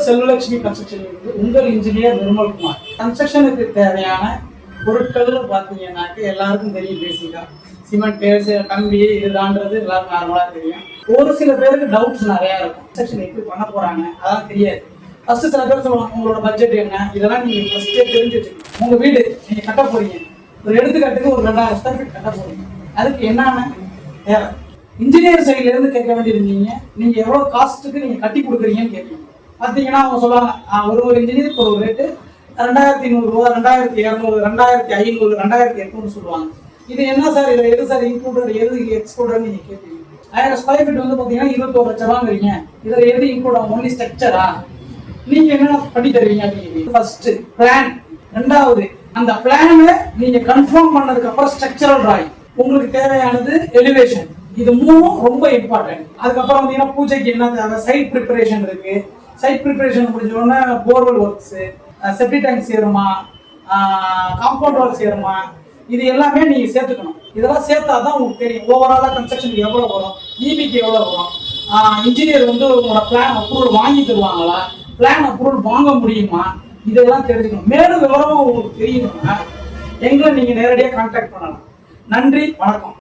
Selvalakshmi construction உங்கள் engineer Nirmalkumar. கன்ஸ்ட்ரக்ஷனுக்கு தேவையான பொருட்கள் பார்த்தீங்கன்னாக்க எல்லாருக்கும் தெரியும். பேசிக்கா சிமெண்ட், கம்பி இதுதான்றது எல்லாருக்கும் நார்மலாக தெரியும். ஒரு சில பேருக்கு டவுட்ஸ் நிறையா இருக்கும். கன்ஸ்ட்ரக்ஷன் எப்படி பண்ண போறாங்க அதான் தெரியாது. ஃபர்ஸ்ட் சில பேர் சொல்லுவாங்க உங்களோட பட்ஜெட் என்ன, இதெல்லாம் நீங்க ஃபர்ஸ்டே தெரிஞ்சு வச்சுக்கணும். உங்க வீடு நீங்க கட்ட போறீங்க, ஒரு எடுத்துக்காட்டுக்கு ஒரு 2000 ஸ்கொயர் ஃபீட் கட்ட போறீங்க, அதுக்கு என்னென்ன தேவை இன்ஜினியர் சைட்ல இருந்து கேட்க வேண்டியிருந்தீங்க. நீங்க எவ்வளவு காஸ்ட்டுக்கு நீங்க கட்டி கொடுக்குறீங்கன்னு கேட்பீங்க. பார்த்தீங்கன்னா அவங்க சொல்லுவாங்க ஒரு இன்ஜினியருக்கு ஒரு ரேட்டு 2500 ரூபா, 2200, 2500, 2800 சொல்லுவாங்க. இது என்ன சார், இதில் எது சார் இன்க்ளூடட், எது எக்ஸ்க்ளூடட் நீங்க கேட்பீங்க. 1000 ஸ்கொயர் ஃபீட் வந்து பார்த்தீங்கன்னா 21 லட்சம் ரூபாங்கிறீங்க. இதில் எது இன்க்ளூட் ஆகும், ஒன்லி ஸ்ட்ரக்சரா, நீங்க என்ன பண்ணி தருவீங்க அப்படிங்கிறீங்க. ஃபர்ஸ்ட் பிளான், ரெண்டாவது அந்த பிளானை நீங்க கன்ஃபார்ம் பண்ணதுக்கு அப்புறம் ஸ்ட்ரக்சரல் டிராயிங், உங்களுக்கு தேவையானது எலிவேஷன், இது மூணும் ரொம்ப இம்பார்ட்டன்ட். அதுக்கப்புறம் வந்தீங்கன்னா பூஜைக்கு என்ன தேவை, சைட் ப்ரிப்பரேஷன் இருக்கு. சைட் ப்ரிப்பரேஷன் முடிஞ்ச உடனே போர்வெல் ஒர்க்ஸ், செப்டி டேங்க் சேருமா, காம்பவுண்ட் வால் சேருமா, இது எல்லாமே நீங்க சேர்த்துக்கணும். இதெல்லாம் சேர்த்தாதான் உங்களுக்கு தெரியும் ஓவராலா கன்ஸ்ட்ரக்ஷன் எவ்வளவு வரும், இபிக்கு எவ்வளவு வரும், இன்ஜினியர் வந்து உங்களோட பிளான் அப்ரூவல் வாங்கி தருவாங்களா, பிளான் அப்ரூவல் வாங்க முடியுமா, இதெல்லாம் தெரிஞ்சுக்கணும். மேலும் விவரமா உங்களுக்கு தெரியணும்னா எங்களை நீங்க நேரடியாக கான்டாக்ட் பண்ணலாம். நன்றி, வணக்கம்.